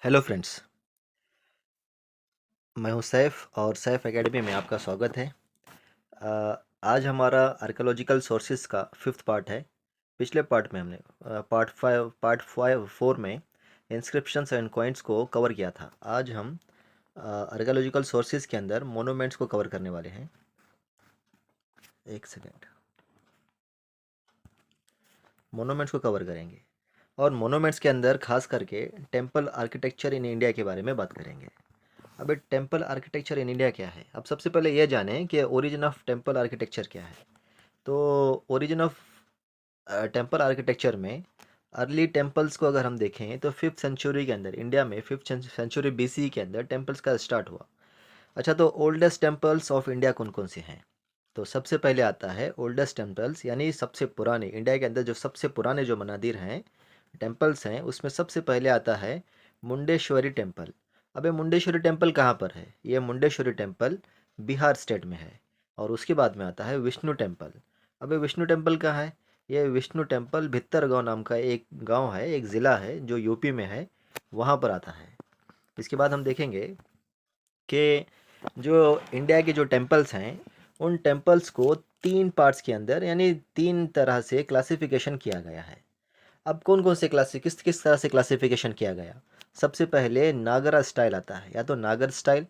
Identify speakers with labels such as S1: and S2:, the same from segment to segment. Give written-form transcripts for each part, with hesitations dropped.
S1: Hello friends. मैं हूं सैफ और सैफ एकेडमी में आपका स्वागत है। आज हमारा आर्कियोलॉजिकल सोर्सेज का फिफ्थ पार्ट है। पिछले पार्ट में हमने पार्ट 4 में इंस्क्रिप्शंस एंड कॉइन्स को कवर किया था। आज हम आर्कियोलॉजिकल सोर्सेज के अंदर मोनूमेंट्स को कवर करने वाले हैं। एक सेकेंड। मोनूमेंट्स को कवर करेंगे और मोनूमेंट्स के अंदर खास करके टेम्पल आर्किटेक्चर इन इंडिया के बारे में बात करेंगे। अबे टेम्पल आर्किटेक्चर इन इंडिया क्या है? अब सबसे पहले ये जानें कि ओरिजिन ऑफ टेम्पल आर्किटेक्चर क्या है। तो ओरिजिन ऑफ टेम्पल आर्किटेक्चर में अर्ली टेम्पल्स को अगर हम देखें तो 5th सेंचुरी के अंदर इंडिया में 5th सेंचुरी बीसी के अंदर टेम्पल्स का स्टार्ट हुआ। अच्छा, तो ओल्डेस्ट टेम्पल्स ऑफ इंडिया कौन कौन से हैं? तो सबसे पहले आता है ओल्डेस्ट टेम्पल्स, यानी सबसे पुराने इंडिया के अंदर जो सबसे पुराने जो मंदिर हैं, टेम्पल्स हैं, उसमें सबसे पहले आता है मुंडेश्वरी टेम्पल। अबे मुंडेश्वरी टेम्पल कहाँ पर है? ये मुंडेश्वरी टेम्पल बिहार स्टेट में है। और उसके बाद में आता है विष्णु टेम्पल। अबे विष्णु टेम्पल कहाँ है? ये विष्णु टेम्पल भित्तरगांव नाम का एक गांव है, एक ज़िला है जो यूपी में है, वहाँ पर आता है। इसके बाद हम देखेंगे कि जो इंडिया के जो टेम्पल्स हैं, उन टेम्पल्स को तीन पार्ट्स के अंदर यानी तीन तरह से क्लासिफिकेशन किया गया है। अब कौन कौन से किस किस तरह से क्लासिफिकेशन किया गया? सबसे पहले नागरा स्टाइल आता है, या तो नागर स्टाइल,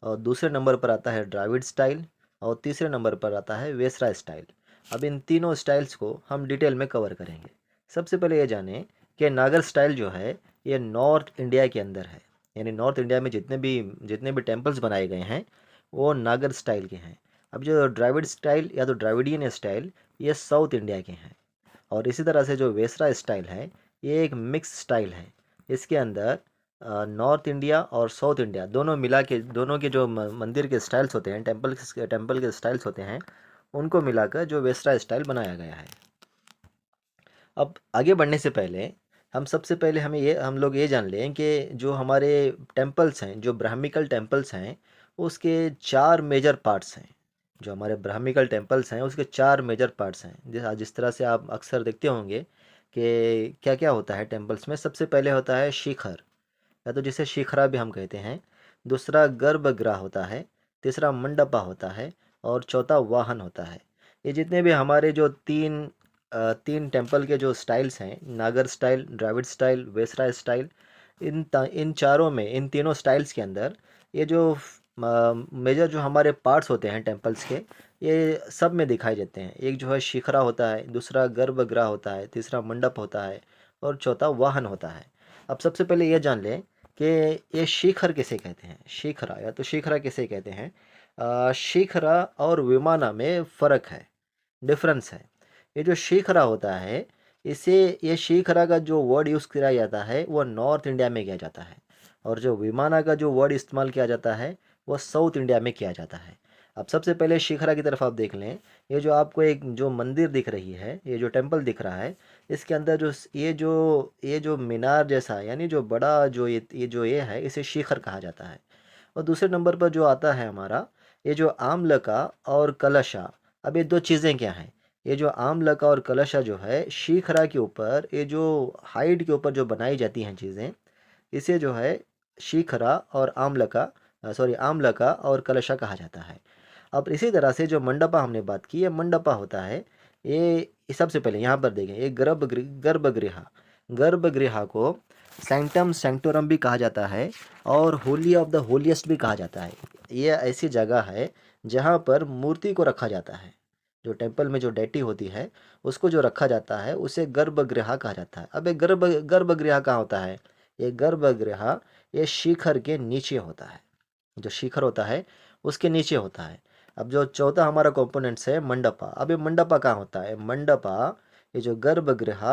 S1: और दूसरे नंबर पर आता है द्राविड स्टाइल, और तीसरे नंबर पर आता है वेसरा स्टाइल। अब इन तीनों स्टाइल्स को हम डिटेल में कवर करेंगे। सबसे पहले ये जानें कि नागर स्टाइल जो है ये नॉर्थ इंडिया के अंदर है, यानी नॉर्थ इंडिया में जितने भी टेम्पल्स बनाए गए हैं वो नागर स्टाइल के हैं। अब जो द्राविड स्टाइल या तो द्राविडियन स्टाइल, ये साउथ इंडिया के हैं। और इसी तरह से जो वेसरा स्टाइल है, ये एक मिक्स स्टाइल है। इसके अंदर नॉर्थ इंडिया और साउथ इंडिया दोनों मिला के, दोनों के जो मंदिर के स्टाइल्स होते हैं, टेम्पल के स्टाइल्स होते हैं, उनको मिलाकर जो वेसरा स्टाइल बनाया गया है। अब आगे बढ़ने से पहले सबसे पहले हम लोग ये जान लें कि जो हमारे टेम्पल्स हैं, जो ब्राह्मिकल टेम्पल्स हैं, उसके चार मेजर पार्ट्स हैं। जो हमारे ब्राह्मिकल टेम्पल्स हैं उसके चार मेजर पार्ट्स हैं। जिस तरह से आप अक्सर देखते होंगे कि क्या क्या होता है टेम्पल्स में। सबसे पहले होता है शिखर, या तो जिसे शिखरा भी हम कहते हैं। दूसरा गर्भगृह होता है। तीसरा मंडपा होता है। और चौथा वाहन होता है। ये जितने भी हमारे जो तीन टेम्पल के जो स्टाइल्स हैं, नागर style, Dravid style, Vesara style, इन चारों में, इन तीनों स्टाइल्स के अंदर ये जो मेजर जो हमारे पार्ट्स होते हैं टेम्पल्स के, ये सब में दिखाई देते हैं। एक जो है शिखरा होता है, दूसरा गर्भगृह होता है, तीसरा मंडप होता है, और चौथा वाहन होता है। अब सबसे पहले ये जान लें कि ये शिखर किसे कहते हैं, शिखरा या तो शिखरा किसे कहते हैं। शिखरा और विमाना में फ़र्क है, डिफरेंस है। ये जो शिखरा होता है, इसे ये शिखरा का जो वर्ड यूज़ किया जाता है वो नॉर्थ इंडिया में किया जाता है, और जो विमाना का जो वर्ड इस्तेमाल किया जाता है वो साउथ इंडिया में किया जाता है। अब सबसे पहले शिखरा की तरफ आप देख लें। ये जो आपको एक जो मंदिर दिख रही है, ये जो टेम्पल दिख रहा है, इसके अंदर ये जो मीनार जैसा, यानी जो बड़ा जो ये है, इसे शिखर कहा जाता है। और दूसरे नंबर पर जो आता है हमारा, ये जो आमलका और कलशा। अब ये दो चीज़ें क्या हैं? ये जो आमलका और कलशा जो है, शिखरा के ऊपर, ये जो हाइट के ऊपर जो बनाई जाती हैं चीज़ें, इसे जो है शिखरा और आमलका और कलशा कहा जाता है। अब इसी तरह से जो मंडपा हमने बात की, ये मंडपा होता है। ये सबसे पहले यहाँ पर देखें, ये गर्भगृह, गर्भगृह को सैंक्टम सैंक्टोरम भी कहा जाता है, और होली ऑफ द होलीएस्ट भी कहा जाता है। ये ऐसी जगह है जहाँ पर मूर्ति को रखा जाता है। जो टेम्पल में जो डेटी होती है, उसको जो रखा जाता है उसे गर्भगृह कहा जाता है। अब ये गर्भगृह कहाँ होता है? ये गर्भगृह ये शिखर के नीचे होता है। जो शिखर होता है उसके नीचे होता है। अब जो चौथा हमारा कंपोनेंट्स है मंडपा। अब ये मंडपा कहाँ होता है? मंडपा ये जो गर्भगृह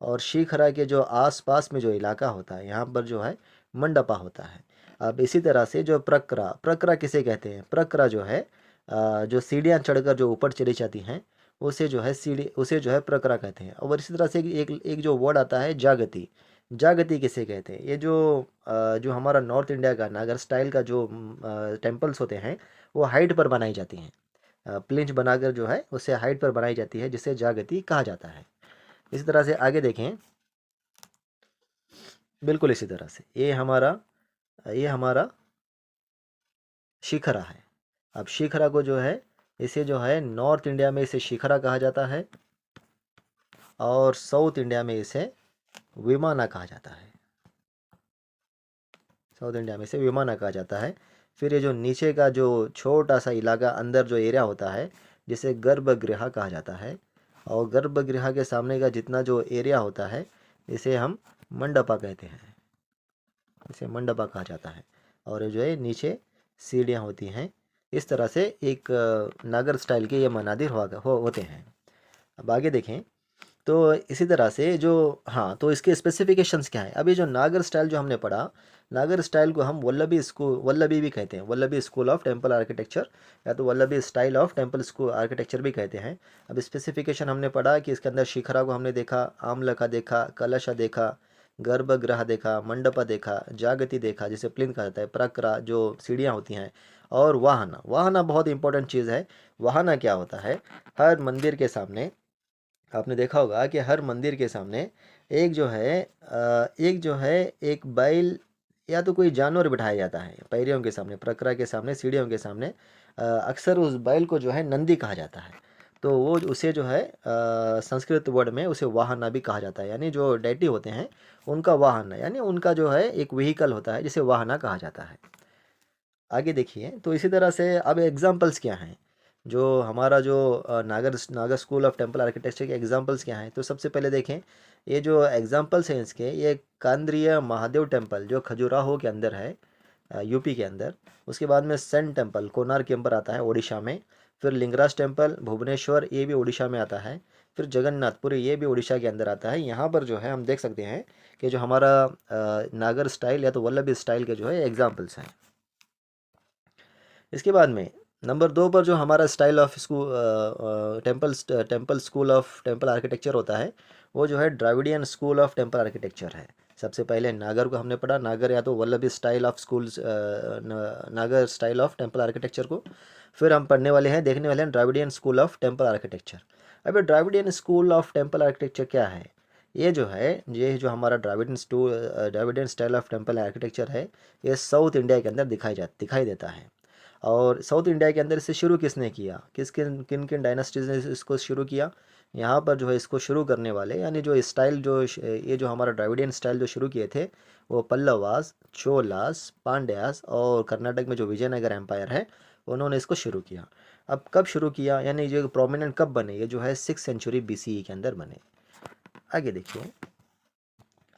S1: और शिखरा के जो आसपास में जो इलाका होता है, यहाँ पर जो है मंडपा होता है। अब इसी तरह से जो प्रक्रा, प्रक्रा किसे कहते हैं? प्रक्रा जो है जो सीढ़ियाँ चढ़कर जो ऊपर चली जाती हैं, उसे जो है प्रक्रा कहते हैं। और इसी तरह से एक जो वर्ड आता है जागती। जागती किसे कहते हैं? ये जो हमारा नॉर्थ इंडिया का नागर स्टाइल का जो टेम्पल्स होते हैं, वो हाइट पर बनाई जाती हैं। प्लिंच बनाकर जो है उसे हाइट पर बनाई जाती है, जिसे जागती कहा जाता है। इसी तरह से आगे देखें, बिल्कुल इसी तरह से ये हमारा शिखरा है। अब शिखरा को जो है, इसे जो है नॉर्थ इंडिया में इसे शिखरा कहा जाता है और साउथ इंडिया में इसे विमाना कहा जाता है। साउथ इंडिया में इसे विमाना कहा जाता है। फिर ये जो नीचे का जो छोटा सा इलाका अंदर जो एरिया होता है, जिसे गर्भगृह कहा जाता है, और गर्भगृह के सामने का जितना जो एरिया होता है, इसे हम मंडपा कहते हैं। इसे मंडपा कहा जाता है। और ये जो है नीचे सीढ़ियाँ होती हैं। इस तरह से एक नागर स्टाइल के ये मनादिर होते हैं। अब आगे देखें तो इसी तरह से जो, हाँ, तो इसके स्पेसिफिकेशंस क्या है। अभी जो नागर स्टाइल जो हमने पढ़ा, नागर स्टाइल को हम वल्लभी भी कहते हैं, Vallabhi school of temple architecture, या तो Vallabhi style of temple school architecture भी कहते हैं। अब स्पेसिफिकेशन हमने पढ़ा कि इसके अंदर शिखरा को हमने देखा, आमलका देखा, कलशा देखा, गर्भगृह देखा, मंडपा देखा, जागती देखा जिसे प्लिंथ कहा जाता है, प्रकरा जो सीढ़ियाँ होती हैं, और वाहना। वाहना बहुत इंपॉर्टेंट चीज़ है। वाहना क्या होता है, हर मंदिर के सामने आपने देखा होगा कि हर मंदिर के सामने एक जो है एक बैल या तो कोई जानवर बिठाया जाता है पैरियों के सामने, प्रकरा के सामने, सीढ़ियों के सामने। अक्सर उस बैल को जो है नंदी कहा जाता है। तो वो उसे जो है संस्कृत वर्ड में उसे वाहना भी कहा जाता है, यानी जो डेटी होते हैं उनका वाहन, यानी उनका जो है एक व्हीकल होता है जिसे वाहना कहा जाता है। आगे देखिए तो इसी तरह से अब एग्जाम्पल्स क्या हैं, जो हमारा जो नागर स्कूल ऑफ टेम्पल आर्किटेक्चर के एग्जाम्पल्स क्या हैं। तो सबसे पहले देखें, ये जो एग्जाम्पल्स हैं इसके, ये कांद्रीय महादेव टेम्पल जो खजुराहो के अंदर है, यूपी के अंदर। उसके बाद में सन टेम्पल कोणार्क के ऊपर आता है उड़ीसा में। फिर लिंगराज टेम्पल भुवनेश्वर, ये भी उड़ीसा में आता है। फिर जगन्नाथपुरी, ये भी उड़ीसा के अंदर आता है। यहाँ पर जो है हम देख सकते हैं कि जो हमारा नागर स्टाइल या तो वल्लभी स्टाइल के जो है एग्जाम्पल्स हैं। इसके बाद में नंबर 2 पर जो हमारा style of school temple school of temple architecture होता है, वो जो है Dravidian school of temple architecture है। सबसे पहले नागर को हमने पढ़ा, नागर या तो Vallabhi style of schools, Nagara style of temple architecture को। फिर हम पढ़ने वाले हैं, देखने वाले हैं Dravidian school of temple architecture. अभी Dravidian school of temple architecture क्या है, ये जो हमारा Dravidian style of temple architecture है, ये साउथ इंडिया के अंदर दिखाई देता है। और साउथ इंडिया के अंदर इसे शुरू किसने किया, किन किन डायनास्टीज ने इसको शुरू किया। यहाँ पर जो है इसको शुरू करने वाले, यानी जो स्टाइल ये जो हमारा द्राविडियन स्टाइल जो शुरू किए थे, वो पल्लवास, चोलास, पांड्यास और कर्नाटक में जो विजयनगर एम्पायर है, उन्होंने इसको शुरू किया। अब कब शुरू किया, यानी जो प्रोमिनेंट कब बने, ये जो है 6th सेंचुरी BCE के अंदर बने। आगे देखिए,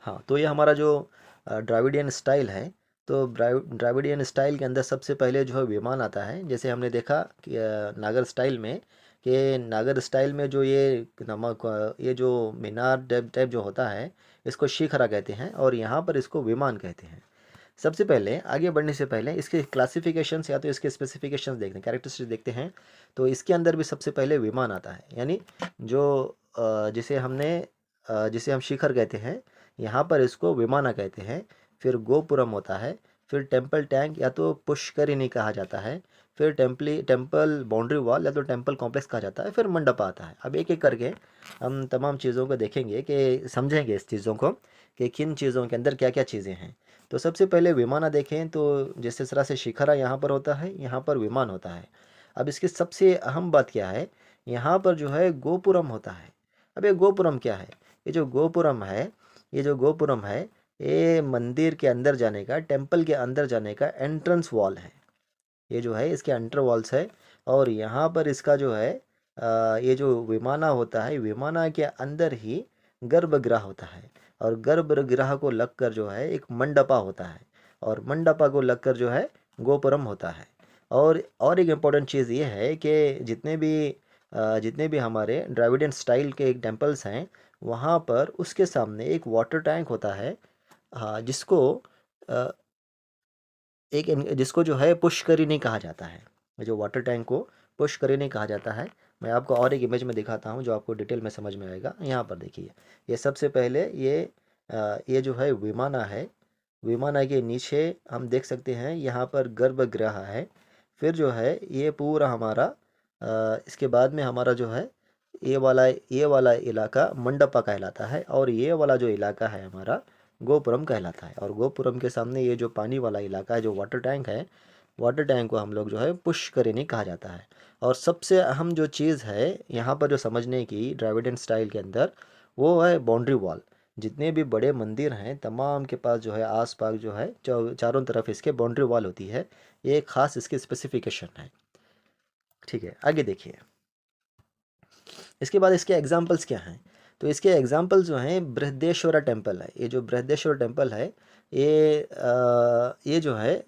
S1: हाँ, तो ये हमारा जो द्राविडियन स्टाइल है, तो द्राविडियन स्टाइल के अंदर सबसे पहले जो है विमान आता है। जैसे हमने देखा कि नागर स्टाइल में, कि नागर स्टाइल में जो ये जो मीनार टाइप जो होता है, इसको शिखरा कहते हैं, और यहाँ पर इसको विमान कहते हैं। सबसे पहले आगे बढ़ने से पहले इसके क्लासिफिकेशंस या तो इसके स्पेसिफिकेशंस देखते हैं, कैरेक्टरिस्टिक्स देखते हैं। तो इसके अंदर भी सबसे पहले विमान आता है, यानी जो जिसे हम शिखर कहते हैं, यहाँ पर इसको विमाना कहते हैं। फिर गोपुरम होता है। फिर टेम्पल टैंक या तो पुष्करिणी कहा जाता है। फिर टेम्पल बाउंड्री वॉल या तो टेम्पल कॉम्प्लेक्स कहा जाता है। फिर मंडप आता है। अब एक एक करके हम तमाम चीज़ों को देखेंगे, कि समझेंगे इस चीज़ों को, कि किन चीज़ों के अंदर क्या क्या चीज़ें हैं। तो सबसे पहले विमाना देखें, तो जिस तरह से शिखरा यहाँ पर होता है, यहाँ पर विमान होता है। अब इसकी सबसे अहम बात क्या है, यहाँ पर जो है गोपुरम होता है। अब ये गोपुरम क्या है, ये जो गोपुरम है, ये मंदिर के अंदर जाने का, टेम्पल के अंदर जाने का एंट्रेंस वॉल है। ये जो है इसके एंटर वॉल्स है। और यहाँ पर इसका जो है ये जो विमाना होता है, विमाना के अंदर ही गर्भगृह होता है। और गर्भगृह को लगकर जो है एक मंडपा होता है, और मंडपा को लगकर जो है गोपुरम होता है। और एक इम्पॉर्टेंट चीज़ ये है कि जितने भी हमारे द्राविडियन स्टाइल के टेम्पल्स हैं, वहाँ पर उसके सामने एक वाटर टैंक होता है, हाँ, अ, जिसको जो है पुष्करिणी कहा जाता है। जो वाटर टैंक को पुष्करिणी कहा जाता है। मैं आपको और एक इमेज में दिखाता हूँ जो आपको डिटेल में समझ में आएगा। यहाँ पर देखिए, ये सबसे पहले ये जो है विमाना है। विमाना के नीचे हम देख सकते हैं यहाँ पर गर्भगृह है। फिर जो है ये पूरा हमारा इसके बाद में हमारा जो है ये वाला इलाका मंडपा कहलाता है, और ये वाला जो इलाका है हमारा, गोपुरम कहलाता है। और गोपुरम के सामने ये जो पानी वाला इलाका है, जो वाटर टैंक है, वाटर टैंक को हम लोग जो है पुष्करिणी कहा जाता है। और सबसे अहम जो चीज़ है यहाँ पर जो समझने की द्रविडियन स्टाइल के अंदर, वो है बाउंड्री वॉल। जितने भी बड़े मंदिर हैं तमाम के पास जो है आस पास जो है चारों तरफ इसके बाउंड्री वॉल होती है। ये एक खास इसकी स्पेसिफिकेशन है। ठीक है, आगे देखिए। इसके बाद इसके एग्जाम्पल्स क्या हैं? तो इसके एग्जाम्पल्स जो हैं, बृहदेश्वरा टेम्पल है। ये जो बृहदेश्वर टेम्पल है, ये जो है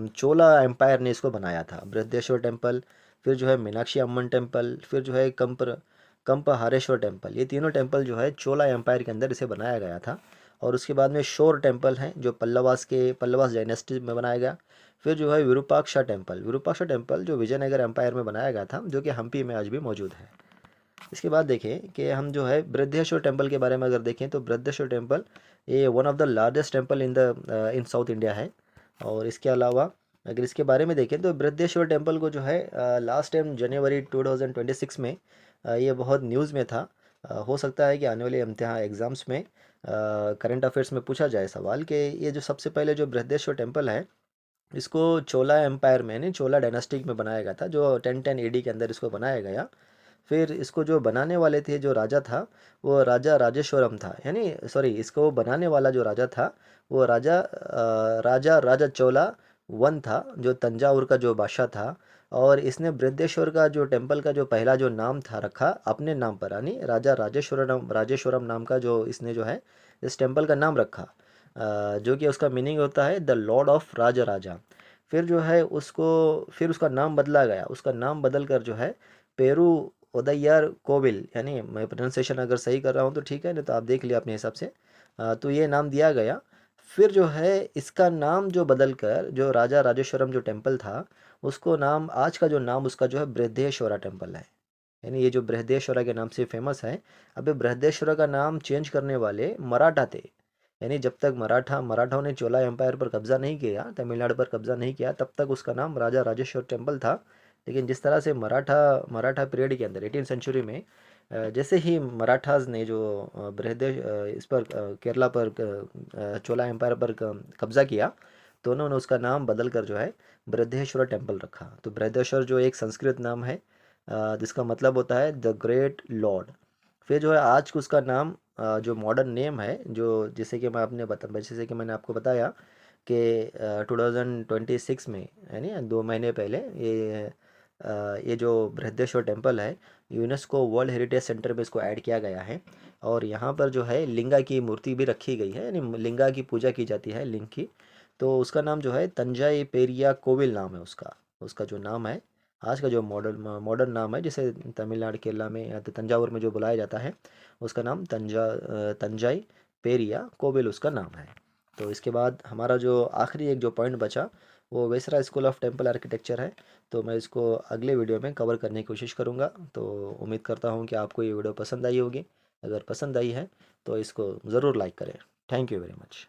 S1: चोला एम्पायर ने इसको बनाया था, बृहदेश्वर टेम्पल। फिर जो है मीनाक्षी अम्मन टेम्पल, फिर जो है कंपहारेश्वर टेम्पल। ये तीनों टेम्पल जो है चोला एम्पायर के अंदर इसे बनाया गया था। और उसके बाद में शोर टेम्पल है, जो पल्लवास डायनेस्टी में बनाया गया। फिर जो है विरूपाक्षा टेम्पल जो विजयनगर एम्पायर में बनाया गया था, जो कि हम्पी में आज भी मौजूद है। इसके बाद देखें कि हम जो है बृहदेश्वर टेम्पल के बारे में अगर देखें, तो बृहदेश्वर टेम्पल ये one of the largest temple in south India है। और इसके अलावा अगर इसके बारे में देखें, तो बृहदेश्वर टेम्पल को जो है लास्ट टाइम जनवरी 2026 में ये बहुत न्यूज़ में था। हो सकता है कि आने वाले इम्तिहान एग्ज़ाम्स में करंट अफेयर्स में पूछा जाए सवाल कि ये जो सबसे पहले जो बृहदेश्वर टेम्पल है, इसको चोला एम्पायर में नहीं, चोला डायनास्टिक में बनाया गया था, जो 1010 एडी के अंदर इसको बनाया गया। फिर इसको जो बनाने वाले थे, जो राजा था, वो राजा राजेश्वरम था, यानी सॉरी, इसको बनाने वाला जो राजा था, वो राजा चोला वन था, जो तंजावुर का जो बादशाह था। और इसने बृहदेश्वर का जो टेम्पल का जो पहला जो नाम था रखा अपने नाम पर, यानी राजा राजेश्वरम नाम का जो इसने जो है इस टेम्पल का नाम रखा, जो कि उसका मीनिंग होता है द लॉर्ड ऑफ राजा। फिर जो है फिर उसका नाम बदला गया, उसका नाम बदल कर जो है पेरू उदय्यार कोविल, यानी मैं प्रोनाउंसिएशन अगर सही कर रहा हूँ तो ठीक है, नहीं तो आप देख लिया अपने हिसाब से। तो ये नाम दिया गया। फिर जो है इसका नाम जो बदल कर जो राजा राजेश्वरम जो टेम्पल था, उसको नाम आज का जो नाम उसका जो है बृहदेश्वरा टेम्पल है। यानी ये जो बृहदेश्वरा के नाम से फेमस है। अबे बृहदेश्वरा का नाम चेंज करने वाले मराठा थे। यानी जब तक मराठाओं ने चोला एम्पायर पर कब्जा नहीं किया, तमिलनाडु पर कब्जा नहीं किया, तब तक उसका नाम राजा राजेश्वर टेम्पल था। लेकिन जिस तरह से मराठा पीरियड के अंदर 18 सेंचुरी में जैसे ही मराठाज ने जो इस पर केरला पर चोला एम्पायर पर कब्जा किया, तो उन्होंने उसका नाम बदल कर जो है बृहदेश्वर टेम्पल रखा। तो बृहदेश्वर जो एक संस्कृत नाम है, जिसका मतलब होता है द ग्रेट लॉर्ड। फिर जो है आज उसका नाम जो मॉडर्न नेम है, जो जैसे कि मैंने आपको बताया कि 2026 में, यानी 2 महीने पहले, ये जो बृहदेश्वर टेम्पल है, यूनेस्को वर्ल्ड हेरिटेज सेंटर में इसको ऐड किया गया है। और यहाँ पर जो है लिंगा की मूर्ति भी रखी गई है, यानी लिंगा की पूजा की जाती है, लिंग की। तो उसका नाम जो है तंजाई पेरिया कोविल नाम है उसका। उसका जो नाम है आज का जो मॉडर्न नाम है, जिसे तमिलनाडु केरला में या तो तंजावुर में जो बुलाया जाता है, उसका नाम तंजाई पेरिया कोविल उसका नाम है। तो इसके बाद हमारा जो आखिरी एक जो पॉइंट बचा, वो Vesara school of temple architecture है। तो मैं इसको अगले वीडियो में कवर करने की कोशिश करूँगा। तो उम्मीद करता हूँ कि आपको ये वीडियो पसंद आई होगी। अगर पसंद आई है तो इसको ज़रूर लाइक करें। Thank you very much.